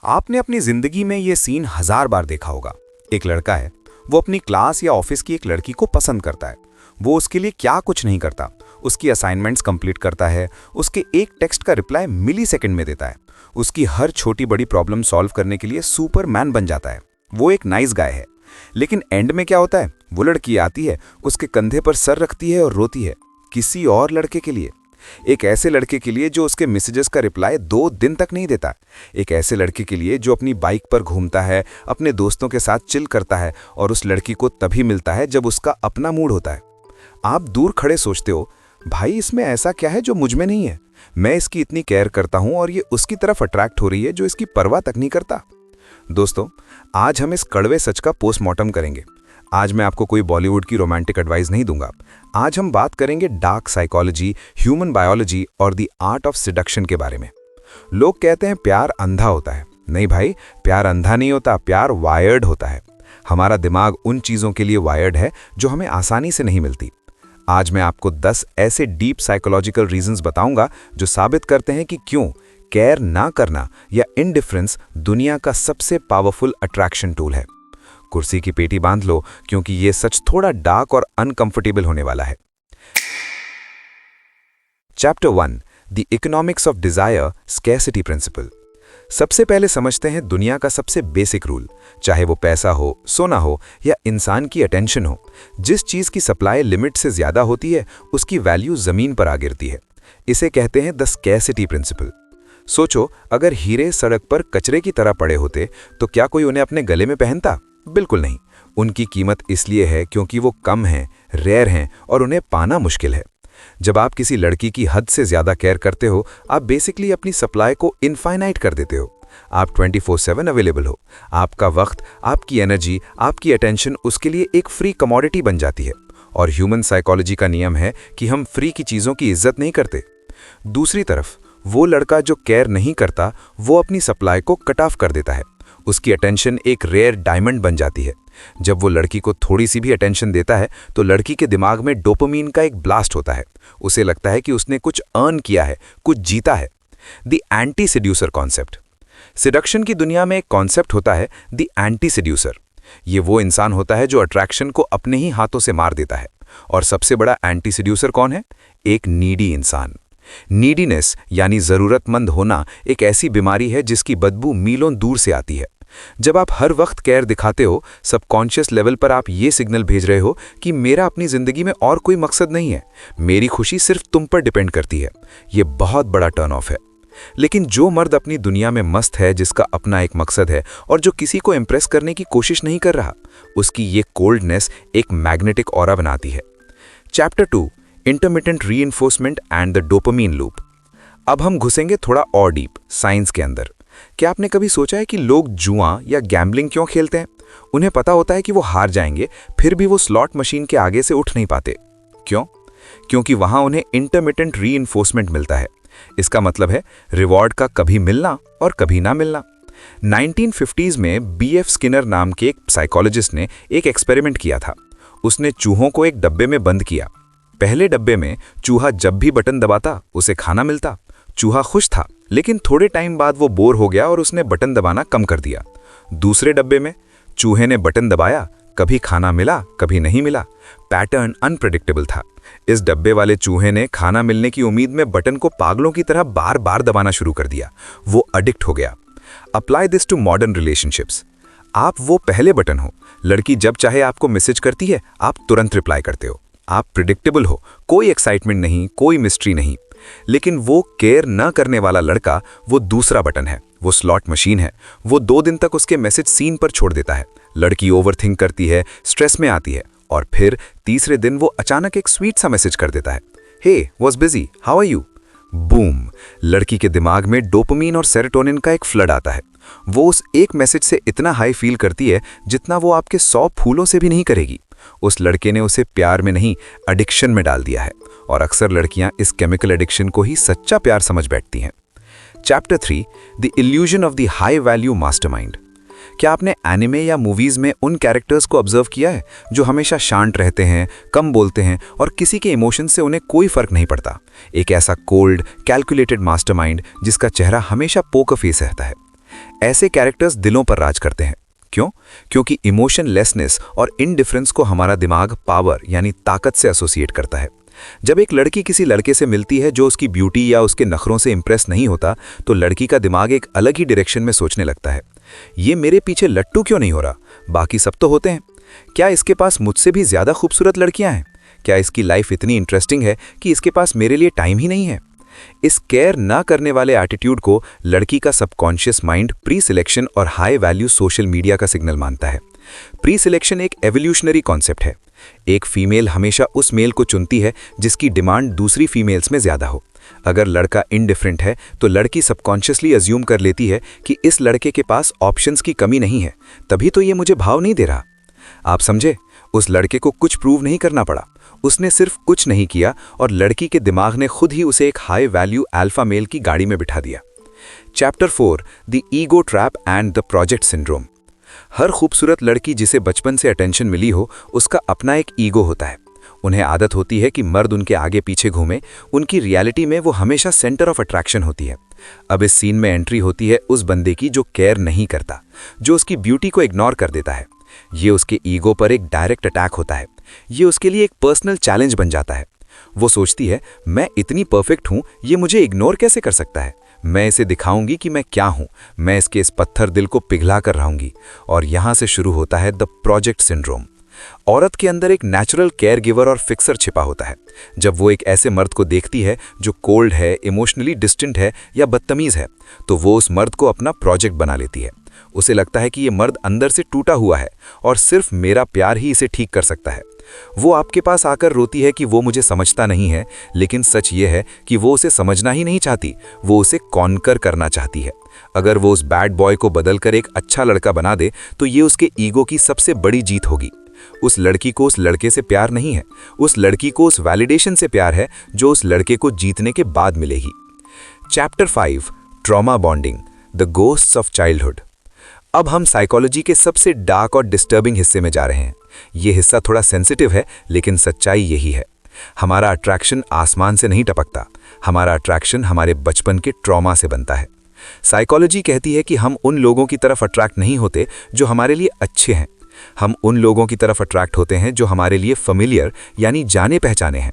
आपने अपनी जिंदगी में ये सीन 1000 बार देखा होगा। एक लड़का है, वो अपनी क्लास या ऑफिस की एक लड़की को पसंद करता है। वो उसके लिए क्या कुछ नहीं करता, उसकी असाइनमेंट्स कंप्लीट करता है, उसके एक टेक्स्ट का रिप्लाई मिली सेकेंड में देता है, उसकी हर छोटी बड़ी प्रॉब्लम सॉल्व करने के लिए सुपरमैन बन जाता है। वो एक नाइस गाय है। लेकिन एंड में क्या होता है? वो लड़की आती है, उसके कंधे पर सर रखती है और रोती है, किसी और लड़के के लिए। एक ऐसे लड़के के लिए जो उसके मैसेजेस का रिप्लाई 2 दिन तक नहीं देता। एक ऐसे लड़के के लिए जो अपनी बाइक पर घूमता है, अपने दोस्तों के साथ चिल करता है और उस लड़की को तभी मिलता है जब उसका अपना मूड होता है। आप दूर खड़े सोचते हो, भाई इसमें ऐसा क्या है जो मुझ में नहीं है? मैं इसकी इतनी केयर करता हूं और ये उसकी तरफ अट्रैक्ट हो रही है जो इसकी परवाह तक नहीं करता। दोस्तों, आज हम इस कड़वे सच का पोस्टमार्टम करेंगे। आज मैं आपको कोई बॉलीवुड की रोमांटिक एडवाइस नहीं दूंगा। आज हम बात करेंगे डार्क साइकोलॉजी, ह्यूमन बायोलॉजी और द आर्ट ऑफ सिडक्शन के बारे में। लोग कहते हैं प्यार अंधा होता है। नहीं भाई, प्यार अंधा नहीं होता, प्यार वायर्ड होता है। हमारा दिमाग उन चीज़ों के लिए वायर्ड है जो हमें आसानी से नहीं मिलती। आज मैं आपको 10 ऐसे डीप साइकोलॉजिकल रीजंस बताऊंगा जो साबित करते हैं कि क्यों केयर ना करना या इनडिफरेंस दुनिया का सबसे पावरफुल अट्रैक्शन टूल है। कुर्सी की पेटी बांध लो, क्योंकि ये सच थोड़ा डार्क और अनकंफर्टेबल होने वाला है। Chapter 1, the economics of desire, scarcity principle. सबसे पहले समझते हैं दुनिया का सबसे बेसिक रूल। चाहे वो पैसा हो, सोना हो या इंसान की अटेंशन हो, जिस चीज की सप्लाई लिमिट से ज्यादा होती है उसकी वैल्यू जमीन पर आ गिरती है। इसे कहते हैं द स्कैरसिटी प्रिंसिपल। सोचो, अगर हीरे सड़क पर कचरे की तरह पड़े होते तो क्या कोई उन्हें अपने गले में पहनता? बिल्कुल नहीं। उनकी कीमत इसलिए है क्योंकि वो कम हैं, रेयर हैं और उन्हें पाना मुश्किल है। जब आप किसी लड़की की हद से ज्यादा केयर करते हो, आप बेसिकली अपनी सप्लाई को इनफाइनाइट कर देते हो। आप 24/7 अवेलेबल हो। आपका वक्त, आपकी एनर्जी, आपकी अटेंशन उसके लिए एक फ्री कमोडिटी बन जाती है। और ह्यूमन साइकोलॉजी का नियम है कि हम फ्री की चीजों की इज्जत नहीं करते। दूसरी तरफ वो लड़का जो केयर नहीं करता, वो अपनी सप्लाई को कट ऑफ कर देता है। उसकी अटेंशन एक रेयर डायमंड बन जाती है। जब वो लड़की को थोड़ी सी भी अटेंशन देता है तो लड़की के दिमाग में डोपामीन का एक ब्लास्ट होता है। उसे लगता है कि उसने कुछ अर्न किया है, कुछ जीता है। The anti seducer concept. Seduction की दुनिया में एक कॉन्सेप्ट होता है, द एंटी सेड्यूसर। ये वो इंसान होता है जो अट्रैक्शन को अपने ही हाथों से मार देता है। और सबसे बड़ा एंटी सेड्यूसर कौन है? एक नीडी इंसान। नीडीनेस यानी जरूरतमंद होना एक ऐसी बीमारी है जिसकी बदबू मीलों दूर से आती है। जब आप हर वक्त केयर दिखाते हो, सबकॉन्शियस लेवल पर आप ये सिग्नल भेज रहे हो कि मेरा अपनी जिंदगी में और कोई मकसद नहीं है, मेरी खुशी सिर्फ तुम पर डिपेंड करती है। ये बहुत बड़ा टर्न ऑफ है। लेकिन जो मर्द अपनी दुनिया में मस्त है, जिसका अपना एक मकसद है और जो किसी को इम्प्रेस करने की कोशिश नहीं कर रहा, उसकी ये कोल्डनेस एक मैग्नेटिक ऑरा बनाती है। Chapter 2, intermittent reinforcement and the dopamine loop. अब हम घुसेंगे थोड़ा और डीप, साइंस के अंदर। क्या आपने कभी सोचा है कि लोग जुआ या गैम्बलिंग क्यों खेलते हैं? उन्हें पता होता है कि वो हार जाएंगे, फिर भी वो स्लॉट मशीन के आगे से उठ नहीं पाते। क्यों? क्योंकि वहां उन्हें इंटरमिटेंट रीइंफोर्समेंट मिलता है। इसका मतलब है रिवॉर्ड का कभी मिलना और कभी ना मिलना। 1950s में BF स्किनर नाम के एक साइकोलॉजिस्ट ने एक एक्सपेरिमेंट किया था। उसने चूहों को एक डब्बे में बंद किया। पहले डब्बे में चूहा जब भी बटन दबाता उसे खाना मिलता। चूहा खुश था, लेकिन थोड़े टाइम बाद वो बोर हो गया और उसने बटन दबाना कम कर दिया। दूसरे डब्बे में चूहे ने बटन दबाया, कभी खाना मिला, कभी नहीं मिला। पैटर्न अनप्रेडिक्टेबल था। इस डब्बे वाले चूहे ने खाना मिलने की उम्मीद में बटन को पागलों की तरह बार बार दबाना शुरू कर दिया। वो एडिक्ट हो गया। Apply this to modern relationships. आप वो पहले बटन हो। लड़की जब चाहे आपको मैसेज करती है, आप तुरंत रिप्लाई करते हो। आप प्रिडिक्टेबल हो, कोई एक्साइटमेंट नहीं, कोई मिस्ट्री नहीं। लेकिन वो केयर न करने वाला लड़का, वो दूसरा बटन है, वो स्लॉट मशीन है। वो 2 दिन तक उसके मैसेज सीन पर छोड़ देता है। लड़की ओवरथिंक करती है, स्ट्रेस में आती है और फिर तीसरे दिन वो अचानक एक स्वीट सा मैसेज कर देता है, he was busy, how are you? Boom! लड़की के दिमाग में डोपामीन और सेरोटोनिन का एक फ्लड आता है। वो उस एक मैसेज से इतना हाई फील करती है जितना वो आपके 100 फूलों से भी नहीं करेगी। उस लड़के ने उसे प्यार में नहीं, एडिक्शन में डाल दिया है। और अक्सर लड़कियां इस केमिकल एडिक्शन को ही सच्चा प्यार समझ बैठती हैं। Chapter 3, the illusion of the high value mastermind. क्या आपने एनिमे या मूवीज में उन कैरेक्टर्स को ऑब्जर्व किया है जो हमेशा शांत रहते हैं, कम बोलते हैं और किसी के इमोशन से उन्हें कोई फर्क नहीं पड़ता? एक ऐसा कोल्ड, कैलकुलेटेड मास्टरमाइंड जिसका चेहरा हमेशा पोकर फेस रहता है। ऐसे कैरेक्टर्स दिलों पर राज करते हैं। क्यों? क्योंकि इमोशनलेसनेस और इनडिफरेंस को हमारा दिमाग पावर यानी ताकत से एसोसिएट करता है। जब एक लड़की किसी लड़के से मिलती है जो उसकी ब्यूटी या उसके नखरों से इंप्रेस नहीं होता, तो लड़की का दिमाग एक अलग ही डायरेक्शन में सोचने लगता है। ये मेरे पीछे लट्टू क्यों नहीं हो रहा? बाकी सब तो होते हैं। क्या इसके पास मुझसे भी ज्यादा खूबसूरत लड़कियां हैं? क्या इसकी लाइफ इतनी इंटरेस्टिंग है कि इसके पास मेरे लिए टाइम ही नहीं है? इस केयर ना करने वाले एटीट्यूड को लड़की का सबकॉन्शियस माइंड प्री सिलेक्शन और हाई वैल्यू सोशल मीडिया का सिग्नल मानता है। प्री सिलेक्शन एक एवोल्यूशनरी कॉन्सेप्ट है। एक फीमेल हमेशा उस मेल को चुनती है जिसकी डिमांड दूसरी फीमेल्स में ज्यादा हो। अगर लड़का इनडिफरेंट है तो लड़की सबकॉन्शियसली अज्यूम कर लेती है कि इस लड़के के पास ऑप्शंस की कमी नहीं है, तभी तो ये मुझे भाव नहीं दे रहा। आप समझे? उस लड़के को कुछ प्रूव नहीं करना पड़ा, उसने सिर्फ कुछ नहीं किया और लड़की के दिमाग ने खुद ही उसे एक हाई वैल्यू अल्फा मेल की गाड़ी में बिठा दिया। Chapter 4 the ego trap and the project syndrome. हर खूबसूरत लड़की जिसे बचपन से अटेंशन मिली हो, उसका अपना एक ईगो होता है। उन्हें आदत होती है कि मर्द उनके आगे पीछे घूमे। उनकी रियलिटी में वो हमेशा सेंटर ऑफ अट्रैक्शन होती है। अब इस सीन में एंट्री होती है उस बंदे की जो केयर नहीं करता, जो उसकी ब्यूटी को इग्नोर कर देता है। ये उसके ईगो पर एक डायरेक्ट अटैक होता है। ये उसके लिए एक पर्सनल चैलेंज बन जाता है। वो सोचती है, मैं इतनी परफेक्ट हूं, ये मुझे इग्नोर कैसे कर सकता है? मैं इसे दिखाऊंगी कि मैं क्या हूं। मैं इसके इस पत्थर दिल को पिघला कर रहूंगी। और यहां से शुरू होता है द प्रोजेक्ट सिंड्रोम। औरत के अंदर एक नेचुरल केयर गिवर और फिक्सर छिपा होता है। जब वो एक ऐसे मर्द को देखती है जो कोल्ड है, इमोशनली डिस्टेंट है या बदतमीज है, तो वो उस मर्द को अपना प्रोजेक्ट बना लेती है। उसे लगता है कि ये मर्द अंदर से टूटा हुआ है और सिर्फ मेरा प्यार ही इसे ठीक कर सकता है। वो आपके पास आकर रोती है कि वो मुझे समझता नहीं है, लेकिन सच ये है कि वो उसे समझना ही नहीं चाहती, वो उसे कॉन्कर करना चाहती है। अगर वो उस बैड बॉय को बदलकर एक अच्छा लड़का बना दे तो ये उसके ईगो की सबसे बड़ी जीत होगी। उस लड़की को उस लड़के से प्यार नहीं है, उस लड़की को उस वैलिडेशन से प्यार है जो उस लड़के को जीतने के बाद मिलेगी। Chapter 5 trauma bonding the ghosts of childhood. अब हम साइकोलॉजी के सबसे डार्क और डिस्टर्बिंग हिस्से में जा रहे हैं। यह हिस्सा थोड़ा सेंसिटिव है, लेकिन सच्चाई यही है। हमारा अट्रैक्शन आसमान से नहीं टपकता, हमारा अट्रैक्शन हमारे बचपन के ट्रॉमा से बनता है। साइकोलॉजी कहती है कि हम उन लोगों की तरफ अट्रैक्ट नहीं होते जो हमारे लिए अच्छे हैं। हम उन लोगों की तरफ अट्रैक्ट होते हैं जो हमारे लिए फेमिलियर यानी जाने पहचाने हैं।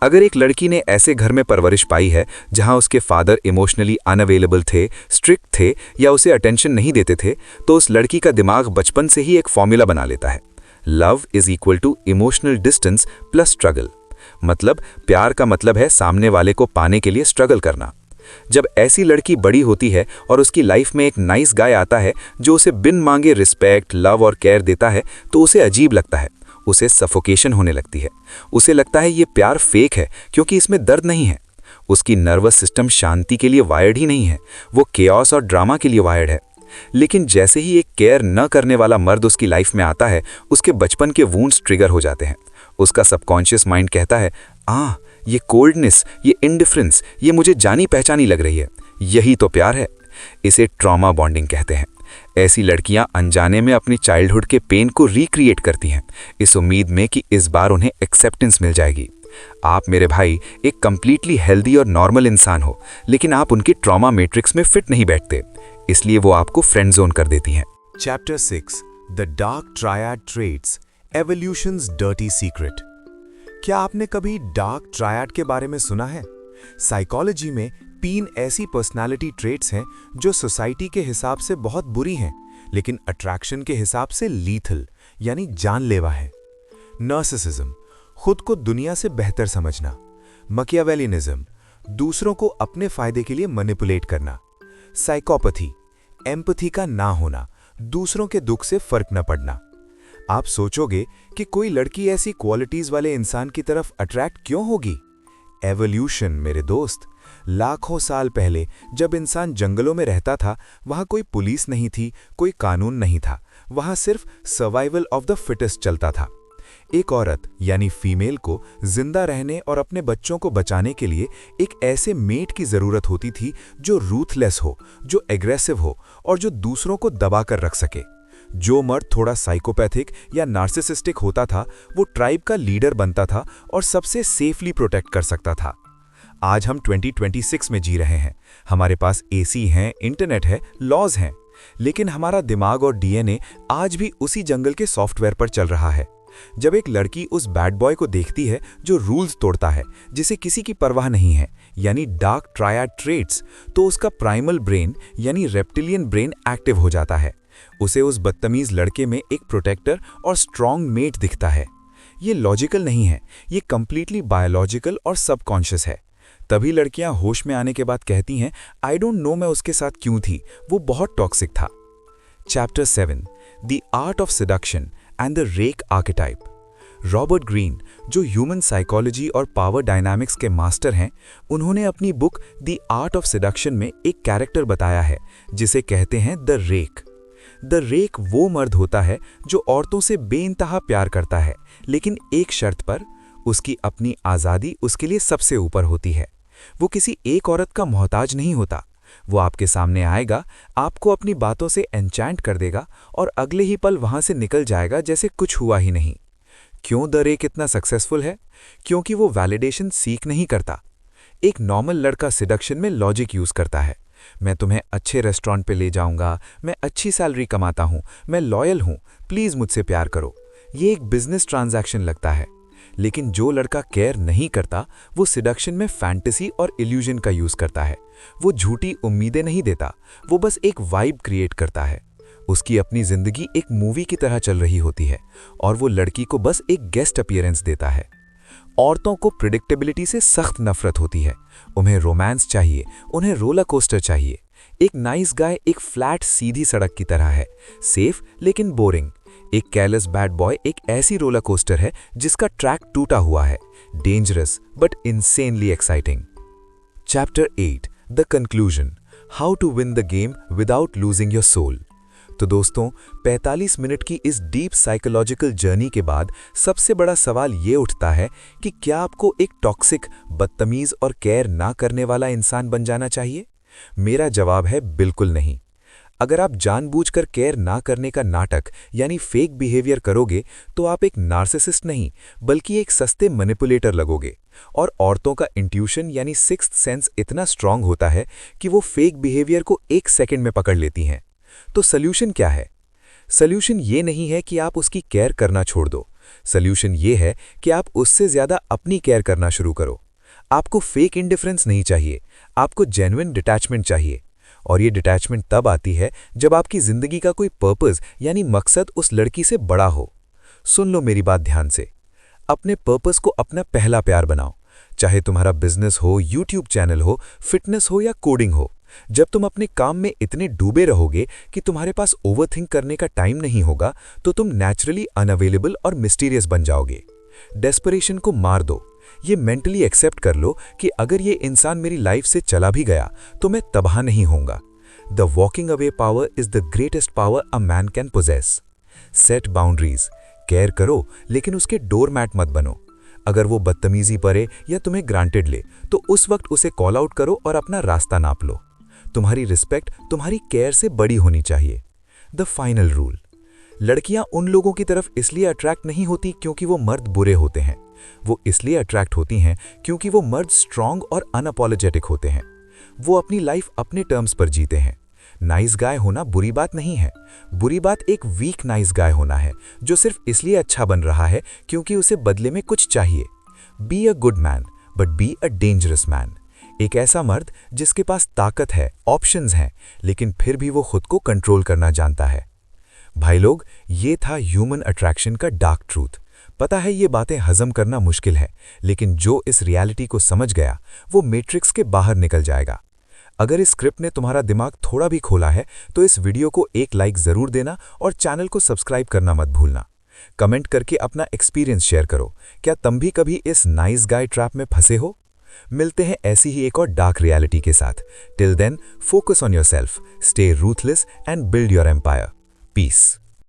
अगर एक लड़की ने ऐसे घर में परवरिश पाई है जहां उसके फादर इमोशनली अनअवेलेबल थे, स्ट्रिक्ट थे या उसे अटेंशन नहीं देते थे, तो उस लड़की का दिमाग बचपन से ही एक फॉर्मूला बना लेता है। Love is equal to emotional distance plus struggle. मतलब प्यार का मतलब है सामने वाले को पाने के लिए स्ट्रगल करना। जब ऐसी लड़की बड़ी होती है और उसकी लाइफ में एक नाइस गाय आता है जो उसे बिन मांगे रिस्पेक्ट, लव और केयर देता है, तो उसे अजीब लगता है। उसे सफोकेशन होने लगती है। उसे लगता है ये प्यार फेक है क्योंकि इसमें दर्द नहीं है। उसकी नर्वस सिस्टम शांति के लिए वायर्ड ही नहीं है, वो केओस और ड्रामा के लिए वायर्ड है। लेकिन जैसे ही एक केयर न करने वाला मर्द उसकी लाइफ में आता है, उसके बचपन के वूंड्स ट्रिगर हो जाते हैं। उसका सबकॉन्शियस माइंड कहता है, ये कोल्डनेस, ये इनडिफरेंस, ये मुझे जानी पहचानी लग रही है, यही तो प्यार है। इसे ट्रॉमा बॉन्डिंग कहते हैं। ऐसी लड़कियां अनजाने में अपनी चाइल्डहुड के पेन को रिक्रिएट करती हैं, इस उम्मीद में कि इस बार उन्हें एक्सेप्टेंस मिल जाएगी। आप मेरे भाई एक कंप्लीटली हेल्दी और नॉर्मल इंसान हो, लेकिन आप उनके ट्रॉमा मैट्रिक्स में फिट नहीं बैठते, इसलिए वो आपको फ्रेंड जोन कर देती हैं। Chapter 6 the dark triad traits evolutions dirty secret. क्या आपने कभी डार्क ट्रायड के बारे में सुना है? साइकोलॉजी में 3 ऐसी पर्सनालिटी ट्रेट्स हैं जो सोसाइटी के हिसाब से बहुत बुरी हैं, लेकिन अट्रैक्शन के हिसाब से लीथल यानी जानलेवा है। नार्सिसिज्म, खुद को दुनिया से बेहतर समझना। मकियावेलिनिज्म, दूसरों को अपने फायदे के लिए मैनिपुलेट करना। साइकोपैथी, एम्पैथी का ना होना, दूसरों के दुख से फर्क न पड़ना। आप सोचोगे कि कोई लड़की ऐसी क्वालिटीज वाले इंसान की तरफ अट्रैक्ट क्यों होगी? एवोल्यूशन मेरे दोस्त। लाखों साल पहले जब इंसान जंगलों में रहता था, वहां कोई पुलिस नहीं थी, कोई कानून नहीं था, वहां सिर्फ सर्वाइवल ऑफ द फिटेस्ट चलता था। एक औरत यानी फीमेल को जिंदा रहने और अपने बच्चों को बचाने के लिए एक ऐसे मेट की जरूरत होती थी जो रूथलेस हो, जो एग्रेसिव हो और जो दूसरों को दबा कर रख सके। जो मर्द थोड़ा साइकोपैथिक या नार्सिसिस्टिक होता था, वो ट्राइब का लीडर बनता था और सबसे सेफली प्रोटेक्ट कर सकता था। आज हम 2026 में जी रहे हैं। हमारे पास एसी हैं, इंटरनेट है, लॉज हैं, लेकिन हमारा दिमाग और डीएनए आज भी उसी जंगल के सॉफ्टवेयर पर चल रहा है। जब एक लड़की उस बैड बॉय को देखती है जो रूल्स तोड़ता है, जिसे किसी की परवाह नहीं है, यानी डार्क ट्रायड ट्रेट्स, तो उसका प्राइमल ब्रेन यानी रेप्टिलियन ब्रेन एक्टिव हो जाता है। उसे उस बदतमीज लड़के में एक प्रोटेक्टर और स्ट्रॉन्ग मेट दिखता है। ये लॉजिकल नहीं है, ये कंप्लीटली बायोलॉजिकल और सबकॉन्शियस है। तभी लड़कियां होश में आने के बाद कहती हैं, आई डोंट नो मैं उसके साथ क्यों थी, वो बहुत टॉक्सिक था। Chapter 7, the art of seduction and the rake archetype. Robert Greene, जो ह्यूमन साइकोलॉजी और पावर डायनामिक्स के मास्टर हैं, उन्होंने अपनी book the art of seduction में एक कैरेक्टर बताया है जिसे कहते हैं द रेक। द रेक वो मर्द होता है जो औरतों से बेइंतहा प्यार करता है, लेकिन एक शर्त पर, उसकी अपनी आज़ादी उसके लिए सबसे ऊपर होती है। वो किसी एक औरत का मोहताज नहीं होता। वो आपके सामने आएगा, आपको अपनी बातों से एन्चैंट कर देगा और अगले ही पल वहां से निकल जाएगा जैसे कुछ हुआ ही नहीं। क्यों द रेक इतना सक्सेसफुल है? क्योंकि वो वैलिडेशन सीख नहीं करता। एक नॉर्मल लड़का सिडक्शन में लॉजिक यूज करता है। मैं तुम्हें अच्छे रेस्टोरेंट पे ले जाऊंगा, मैं अच्छी सैलरी कमाता हूं, मैं लॉयल हूं, प्लीज मुझसे प्यार करो। ये एक बिजनेस ट्रांजैक्शन लगता है। लेकिन जो लड़का केयर नहीं करता, वो सिडक्शन में फैंटेसी और इल्यूजन का यूज करता है। वो झूठी उम्मीदें नहीं देता, वो बस एक वाइब क्रिएट करता है। उसकी अपनी जिंदगी एक मूवी की तरह चल रही होती है और वो लड़की को बस एक गेस्ट अपीयरेंस देता है। औरतों को प्रिडिक्टेबिलिटी से सख्त नफरत होती है। उन्हें रोमांस चाहिए, उन्हें रोलर कोस्टर चाहिए। एक नाइस गाय एक फ्लैट सीधी सड़क की तरह है, सेफ लेकिन बोरिंग। एक केयरलेस बैड बॉय एक ऐसी रोलर कोस्टर है जिसका ट्रैक टूटा हुआ है, dangerous but insanely exciting. Chapter 8, the conclusion, how to win the game without losing your soul. तो दोस्तों, 45 मिनट की इस डीप साइकोलॉजिकल जर्नी के बाद सबसे बड़ा सवाल ये उठता है कि क्या आपको एक टॉक्सिक, बदतमीज और केयर ना करने वाला इंसान बन जाना चाहिए? मेरा जवाब है बिल्कुल नहीं। अगर आप जानबूझकर केयर ना करने का नाटक यानी फेक बिहेवियर करोगे, तो आप एक नार्सिसिस्ट नहीं बल्कि एक सस्ते मैनिपुलेटर लगोगे। और औरतों का इंट्यूशन यानी सिक्स्थ सेंस इतना स्ट्रांग होता है कि वो फेक बिहेवियर को एक सेकंड में पकड़ लेती हैं। तो सल्यूशन क्या है? सल्यूशन ये नहीं है कि आप उसकी केयर करना छोड़ दो। सल्यूशन ये है कि आप उससे ज्यादा अपनी केयर करना शुरू करो। आपको फेक इंडिफरेंस नहीं चाहिए, आपको जेन्युइन डिटैचमेंट चाहिए। और ये डिटैचमेंट तब आती है जब आपकी जिंदगी का कोई पर्पस यानी मकसद उस लड़की से बड़ा हो। सुन लो मेरी बात ध्यान से। अपने पर्पस को अपना पहला प्यार बनाओ। चाहे तुम्हारा बिजनेस हो, यूट्यूब चैनल हो, फिटनेस हो या कोडिंग हो। जब तुम अपने काम में इतने डूबे रहोगे कि तुम्हारे पास ओवरथिंक करने का टाइम नहीं होगा, तो तुम नेचुरली अनअवेलेबल और मिस्टीरियस बन जाओगे। डेस्परेशन को मार दो। ये मेंटली एक्सेप्ट कर लो कि अगर ये इंसान मेरी लाइफ से चला भी गया तो मैं तबाह नहीं होऊंगा। The walking away power is the greatest power a man can possess. Set boundaries. Care करो लेकिन उसके डोरमैट मत बनो। अगर वो बदतमीजी करे या तुम्हें ग्रांटेड ले, तो उस वक्त उसे कॉल आउट करो और अपना रास्ता नाप लो। तुम्हारी रिस्पेक्ट तुम्हारी केयर से बड़ी होनी चाहिए। द फाइनल रूल, लड़कियां उन लोगों की तरफ इसलिए अट्रैक्ट नहीं होती क्योंकि वो मर्द बुरे होते हैं। वो इसलिए अट्रैक्ट होती हैं क्योंकि वो मर्द स्ट्रांग और अनअपोलोजेटिक होते हैं। वो अपनी लाइफ अपने टर्म्स पर जीते हैं। नाइस गाय होना बुरी बात नहीं है। बुरी बात एक वीक नाइस गाय होना है जो सिर्फ इसलिए अच्छा बन रहा है क्योंकि उसे बदले में कुछ चाहिए। Be a good man but be a dangerous man. एक ऐसा मर्द जिसके पास ताकत है, ऑप्शंस हैं, लेकिन फिर भी वो खुद को कंट्रोल करना जानता है। भाई लोग, ये था ह्यूमन अट्रैक्शन का डार्क ट्रूथ। पता है ये बातें हजम करना मुश्किल है, लेकिन जो इस रियलिटी को समझ गया वो मैट्रिक्स के बाहर निकल जाएगा। अगर इस स्क्रिप्ट ने तुम्हारा दिमाग थोड़ा भी खोला है तो इस वीडियो को एक लाइक जरूर देना और चैनल को सब्सक्राइब करना मत भूलना। कमेंट करके अपना एक्सपीरियंस शेयर करो। क्या तुम भी कभी इस नाइस गाय ट्रैप में फंसे हो? मिलते हैं ऐसी ही एक और डार्क रियलिटी के साथ। Till then, focus on yourself, stay ruthless and build your empire. Piece.